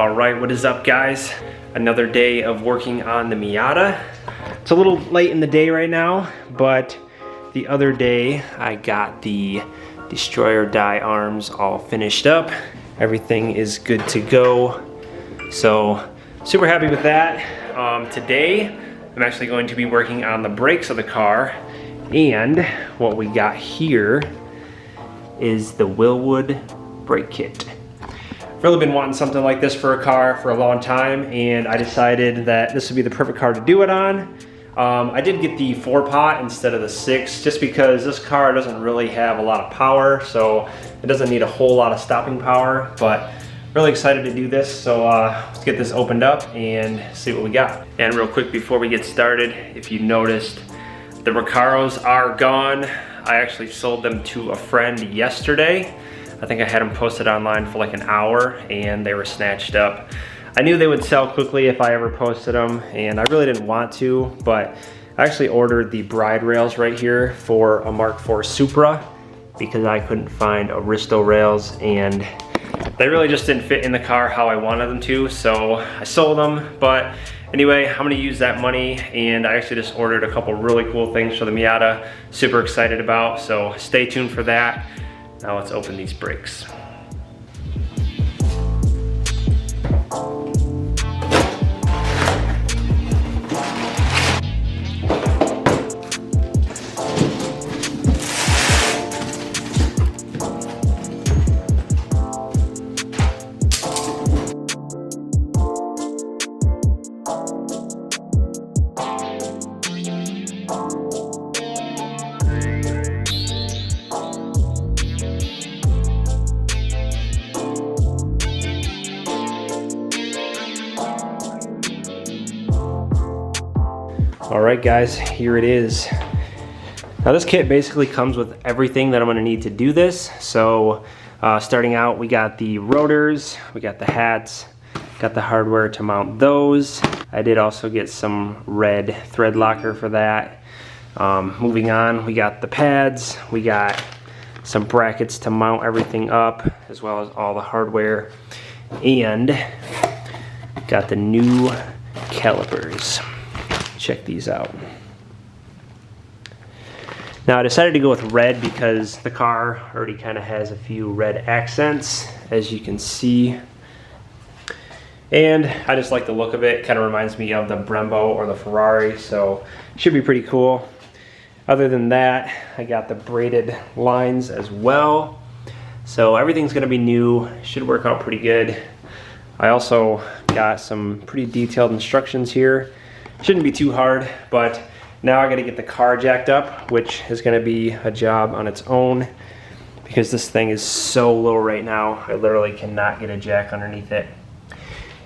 All right, what is up, guys? Another day of working on the MIATA. It's a little late in the day right now, but the other day I got the destroyer die arms all finished up. Everything is good to go. So super happy with that. Today I'm actually going to be working on the brakes of the car, and what we got here is the WILWOOD brake kit. Really been wanting something like this for a car for a long time, and I decided that this would be the perfect car to do it on. I did get the 4-pot instead of the 6 just because this car doesn't really have a lot of power, so it doesn't need a whole lot of stopping power, but really excited to do this. So let's get this opened up and see what we got. And real quick before we get started, if you noticed, the Recaros are gone. I actually sold them to a friend yesterday. I think I had them posted online for like an hour and they were snatched up. I knew they would sell quickly if I ever posted them, and I really didn't want to, but I actually ordered the bride rails right here for a Mark IV Supra because I couldn't find Aristo rails, and they really just didn't fit in the car how I wanted them to, so I sold them. But anyway, I'm gonna use that money, and I actually just ordered a couple really cool things for the MIATA. Super excited about, so stay tuned for that. Now let's open these brakes. All right, guys, here it is. Now this kit basically comes with everything that I'm gonna need to do this. So starting out, we got the rotors, we got the hats, got the hardware to mount those. I did also get some red thread locker for that. Moving on, we got the pads, we got some brackets to mount everything up, as well as all the hardware, and got the new calipers. Check these out. Now I decided to go with red because the car already kind of has a few red accents, as you can see. And I just like the look of it. Kind of reminds me of the Brembo or the Ferrari, so should be pretty cool. Other than that, I got the braided lines as well. So everything's gonna be new, should work out pretty good. I also got some pretty detailed instructions here. Shouldn't be too hard, but now I gotta get the car jacked up, which is gonna be a job on its own because this thing is so low right now. I literally cannot get a jack underneath it.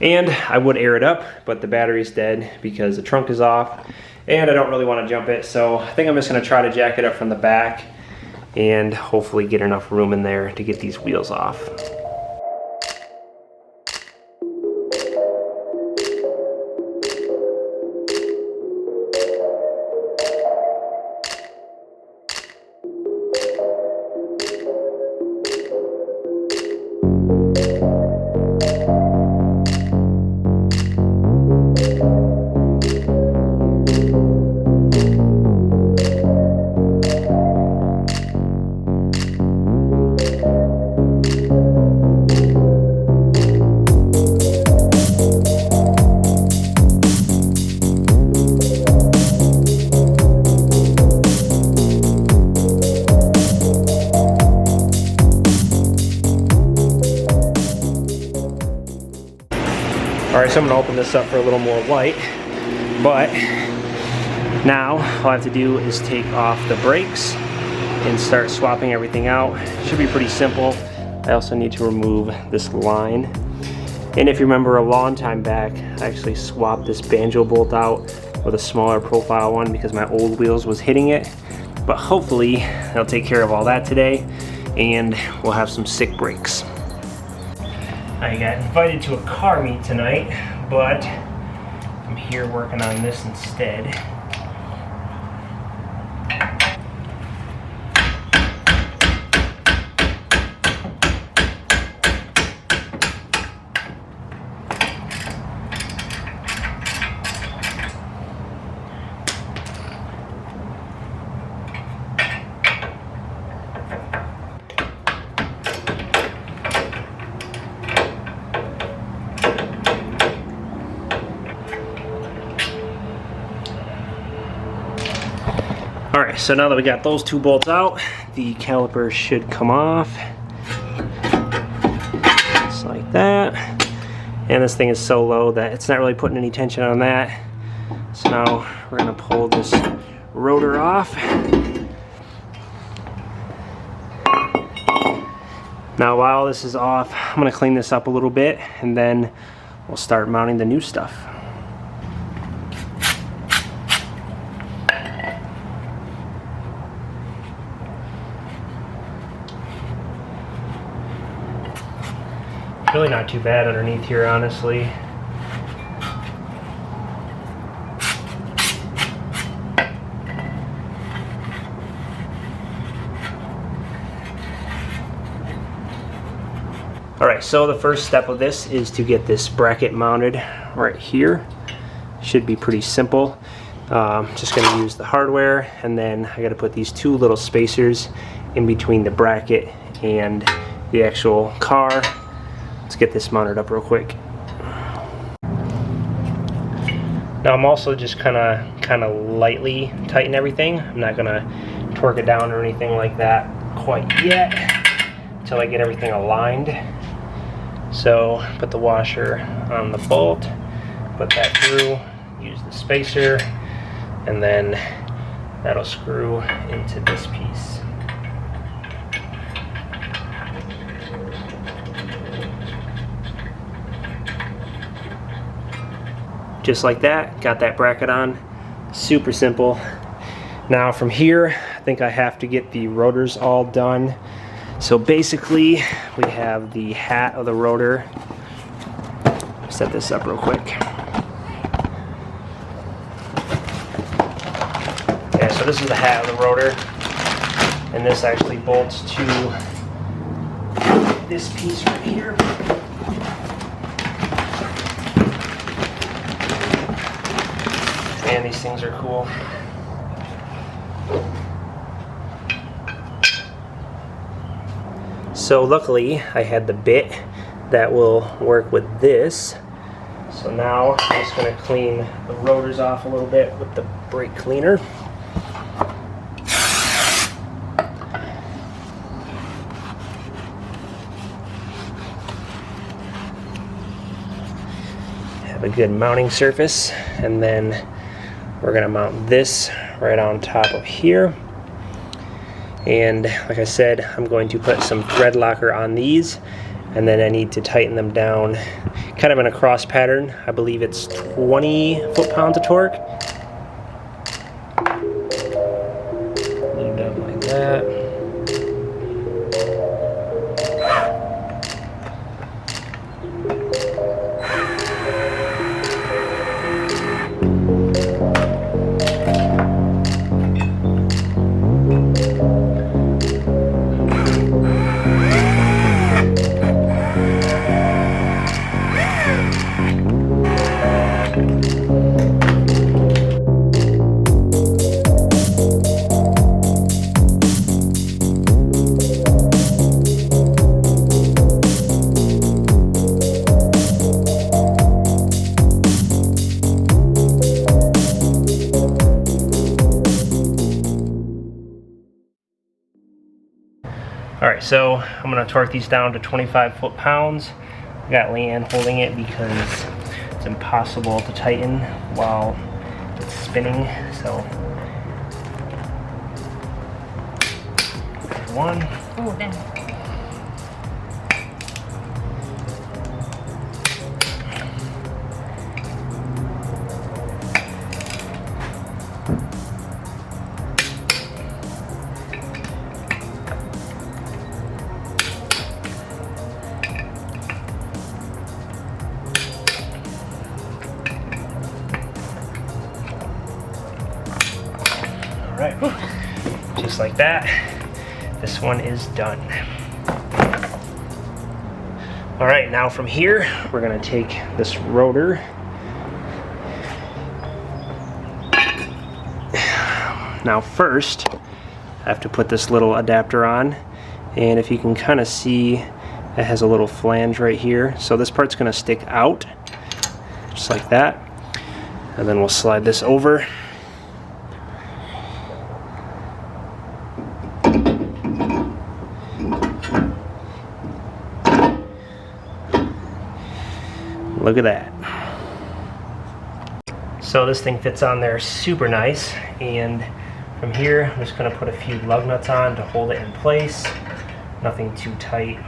And I would air it up, but the battery's dead because the trunk is off and I don't really wanna jump it. So I think I'm just gonna try to jack it up from the back and hopefully get enough room in there to get these wheels off. All right, so I'm gonna open this up for a little more light, but now all I have to do is take off the brakes and start swapping everything out. Should be pretty simple. I also need to remove this line. And if you remember a long time back, I actually swapped this banjo bolt out with a smaller profile one because my old wheels was hitting it. But hopefully they'll take care of all that today and we'll have some sick brakes. I got invited to a car meet tonight, but I'm here working on this instead. So now that we got those two bolts out, the caliper should come off. Just like that. And this thing is so low that it's not really putting any tension on that. So now we're gonna pull this rotor off. Now while this is off, I'm gonna clean this up a little bit and then we'll start mounting the new stuff. Really not too bad underneath here, honestly. Alright, so the first step of this is to get this bracket mounted right here. Should be pretty simple. Just going to use the hardware, and then I got to put these two little spacers in between the bracket and the actual car. Let's get this mounted up real quick. Now I'm also just kind of lightly tighten everything. I'm not gonna torque it down or anything like that quite yet until I get everything aligned. So put the washer on the bolt, put that through, use the spacer, and then that'll screw into this piece. Just like that, got that bracket on. Super simple. Now from here, I think I have to get the rotors all done. So basically, we have the hat of the rotor. Set this up real quick. Yeah, so this is the hat of the rotor, and this actually bolts to this piece right here. Man, these things are cool. So luckily I had the bit that will work with this. So now I'm just going to clean the rotors off a little bit with the brake cleaner. Have a good mounting surface, and then we're going to mount this right on top of here. And like I said, I'm going to put some thread locker on these, and then I need to tighten them down kind of in a cross pattern. I believe it's 20 foot-pounds of torque. Load it up like that. Alright, so I'm going to torque these down to 25 foot-pounds. I got Leanne holding it because it's impossible to tighten while it's spinning. So, one. Oh, then. Alright, just like that, this one is done. Alright, now from here, we're going to take this rotor. Now first, I have to put this little adapter on, and if you can kind of see, it has a little flange right here. So this part's going to stick out, just like that. And then we'll slide this over. Look at that. So this thing fits on there super nice, and from here I'm just going to put a few lug nuts on to hold it in place. Nothing too tight.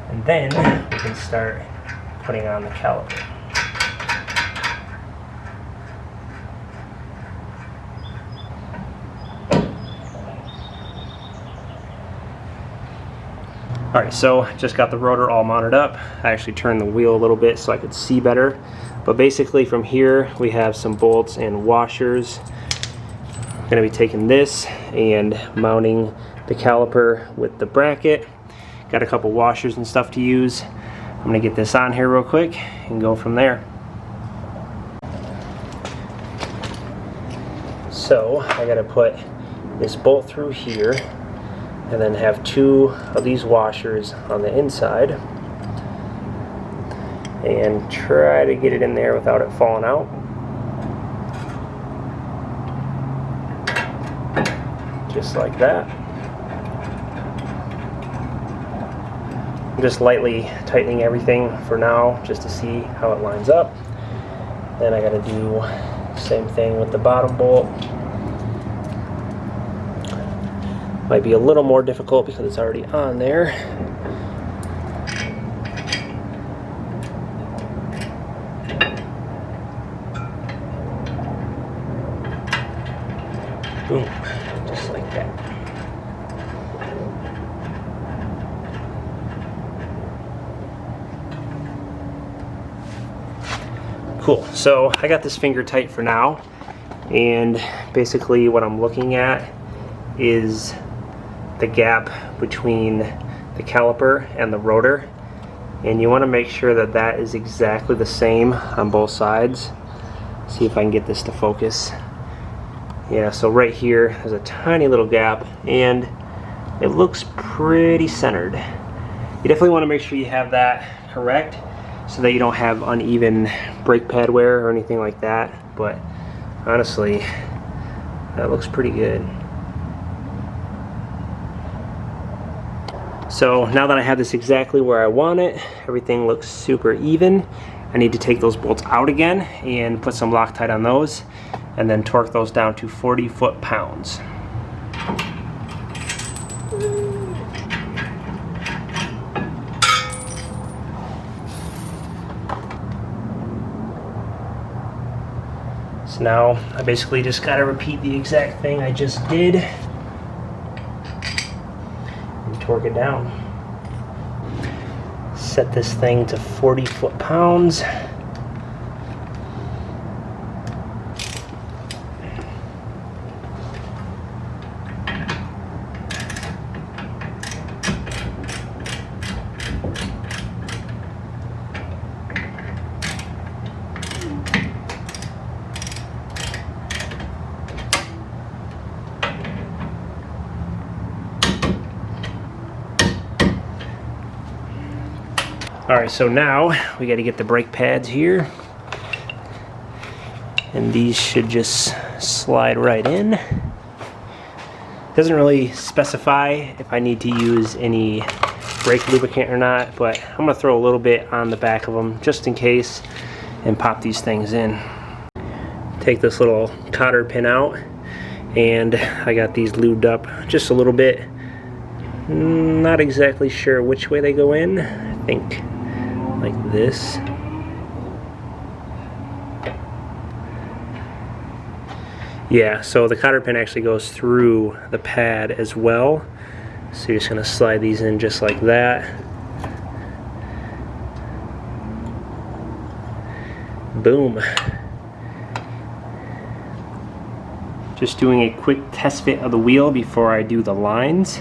And then we can start putting on the caliper. Alright, so just got the rotor all mounted up. I actually turned the wheel a little bit so I could see better. But basically from here we have some bolts and washers. I'm going to be taking this and mounting the caliper with the bracket. Got a couple washers and stuff to use. I'm going to get this on here real quick and go from there. So I got to put this bolt through here, and then have 2 of these washers on the inside, and try to get it in there without it falling out. Just like that. I'm just lightly tightening everything for now just to see how it lines up. Then I gotta do the same thing with the bottom bolt. Might be a little more difficult because it's already on there. Boom, just like that. Cool, so I got this finger tight for now, and basically what I'm looking at is the gap between the caliper and the rotor, and you want to make sure that that is exactly the same on both sides. See if I can get this to focus. Yeah, so right here there's a tiny little gap, and it looks pretty centered. You definitely want to make sure you have that correct so that you don't have uneven brake pad wear or anything like that, but honestly that looks pretty good. So now that I have this exactly where I want it, everything looks super even. I need to take those bolts out again and put some Loctite on those, and then torque those down to 40 foot-pounds. So now I basically just gotta repeat the exact thing I just did and torque it down. Set this thing to 40 foot-pounds. Alright, so now we got to get the brake pads here, and these should just slide right in. Doesn't really specify if I need to use any brake lubricant or not, but I'm going to throw a little bit on the back of them just in case and pop these things in. Take this little cotter pin out, and I got these lubed up just a little bit. Not exactly sure which way they go in. I think like this. Yeah, so the cotter pin actually goes through the pad as well. So you're just going to slide these in just like that. Boom. Just doing a quick test fit of the wheel before I do the lines,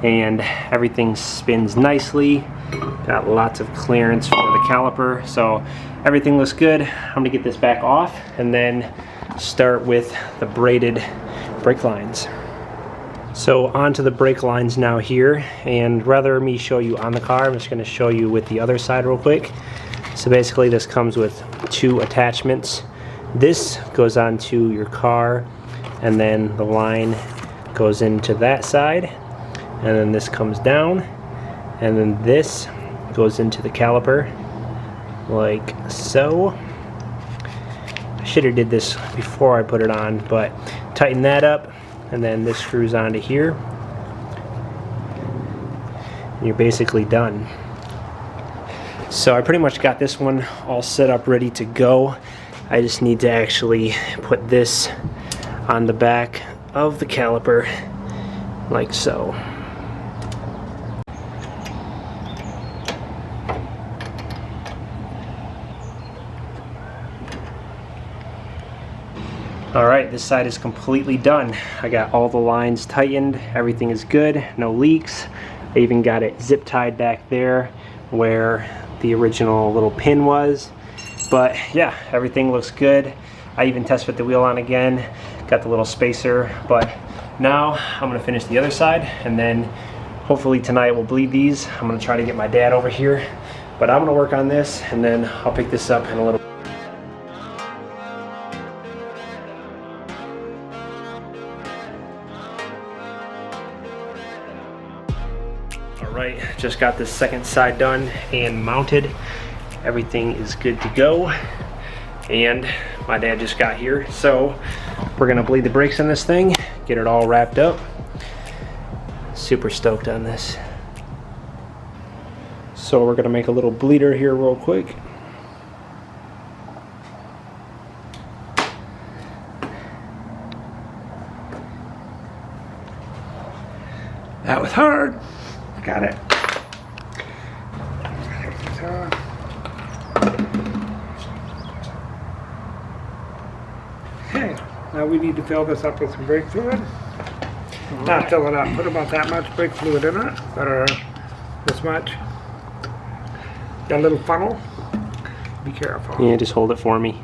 and everything spins nicely. Got lots of clearance for the caliper, so everything looks good. I'm gonna get this back off and then start with the braided brake lines. So onto the brake lines now here, and rather me show you on the car, I'm just gonna show you with the other side real quick. So basically this comes with 2 attachments. This goes onto your car, and then the line goes into that side, and then this comes down, and then this goes into the caliper, like so. I should have did this before I put it on, but tighten that up, and then this screws onto here. And you're basically done. So I pretty much got this one all set up, ready to go. I just need to actually put this on the back of the caliper, like so. Alright, this side is completely done. I got all the lines tightened, everything is good, no leaks. I even got it zip tied back there where the original little pin was. But yeah, everything looks good. I even test fit the wheel on again, got the little spacer. But now I'm gonna finish the other side, and then hopefully tonight we'll bleed these. I'm gonna try to get my dad over here, but I'm gonna work on this, and then I'll pick this up in a little. Alright, just got this second side done and mounted. Everything is good to go. And my dad just got here, so we're gonna bleed the brakes on this thing, get it all wrapped up. Super stoked on this. So we're gonna make a little bleeder here real quick. That was hard. Got it. Okay, now we need to fill this up with some brake fluid. Not fill it up, put about that much brake fluid in it, or this much. Got a little funnel. Be careful. Yeah, just hold it for me.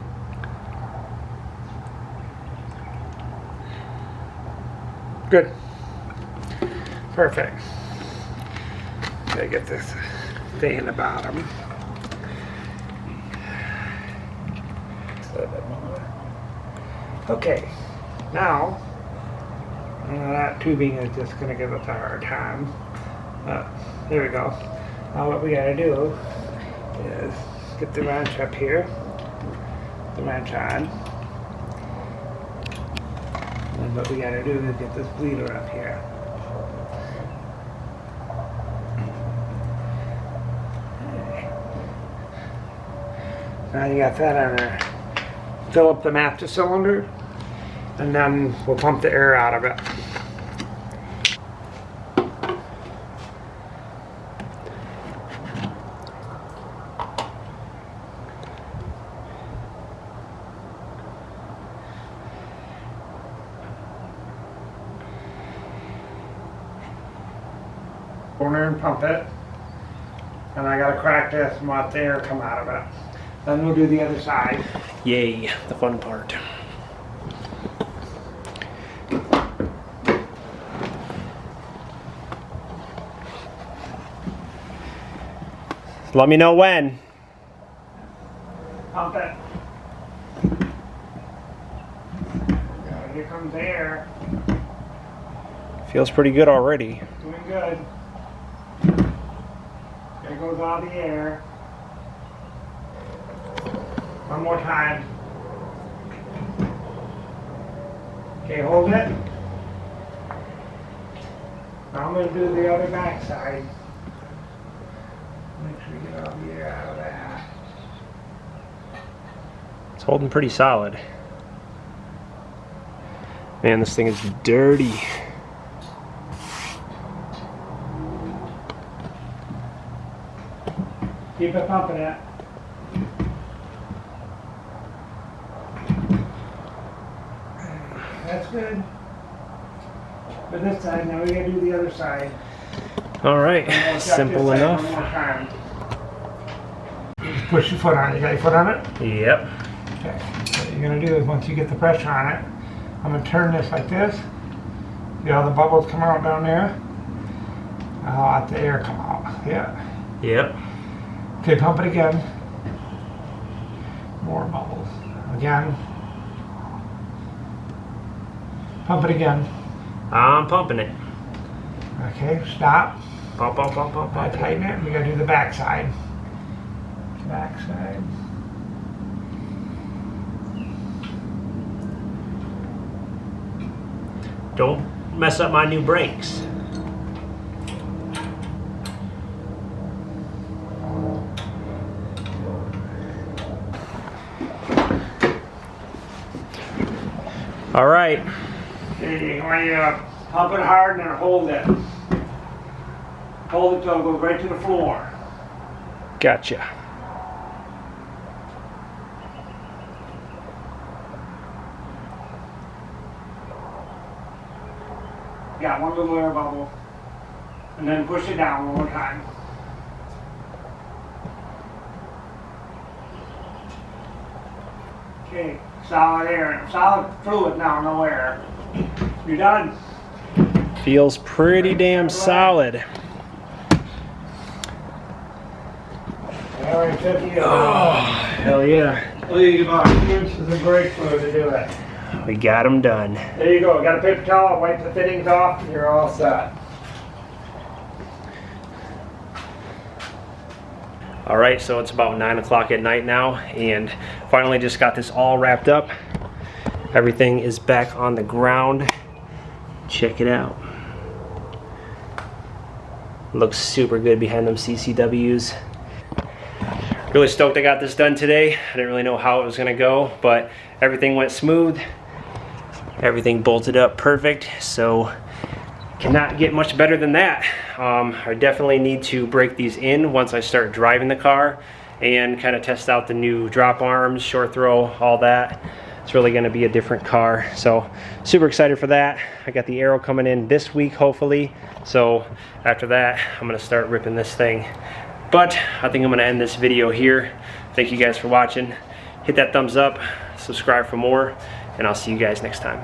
Good. Perfect. Gotta get this thing in the bottom. A little bit more. Okay, now that tubing is just gonna give us a hard time. There we go. Now what we gotta do is get the wrench up here, the wrench on, and what we gotta do is get this bleeder up here. Now you got that on there. Fill up the master cylinder, and then we'll pump the air out of it. Go in there and pump it. And I gotta crack this and let the air come out of it. Then we'll do the other side. Yay, the fun part. Let me know when. Pump it. Here comes the air. Feels pretty good already. Doing good. There goes all the air. One more time. Okay, hold it. Now I'm going to do the other back side. Make sure you get all the air out of that. It's holding pretty solid. Man, this thing is dirty. Keep it pumping it. That's good. But this side, now we gotta do the other side. Alright, simple enough. Just push your foot on it. You got your foot on it? Yep. Okay. So what you're gonna do is once you get the pressure on it, I'm gonna turn this like this. See how the bubbles come out down there? I'll let the air come out. Yeah. Yep. Okay, pump it again. More bubbles. Again. Pump it again. I'm pumping it. Okay, stop. Pump, pump, pump, pump, pump. Tighten it. We gotta do the back side. Back side. Don't mess up my new brakes. All right. Okay, when you pump it hard and then hold it. Hold it till it goes right to the floor. Gotcha. Got one little air bubble. And then push it down one more time. Okay, solid air, solid fluid now, no air. You done? Feels pretty damn solid. I already took you. Oh, hell yeah. Well, you got 2 inches of brake fluid to do it. We got them done. There you go. Got a paper towel, wipe the fittings off, and you're all set. All right, so it's about 9 o'clock at night now, and finally just got this all wrapped up. Everything is back on the ground. Check it out. Looks super good behind them CCWs. Really stoked I got this done today. I didn't really know how it was gonna go, but everything went smooth. Everything bolted up perfect, so cannot get much better than that. I definitely need to break these in once I start driving the car and kind of test out the new drop arms, short throw, all that. It's really gonna be a different car, so super excited for that. I got the aero coming in this week, hopefully. So after that, I'm gonna start ripping this thing. But I think I'm gonna end this video here. Thank you guys for watching. Hit that thumbs up, subscribe for more, and I'll see you guys next time.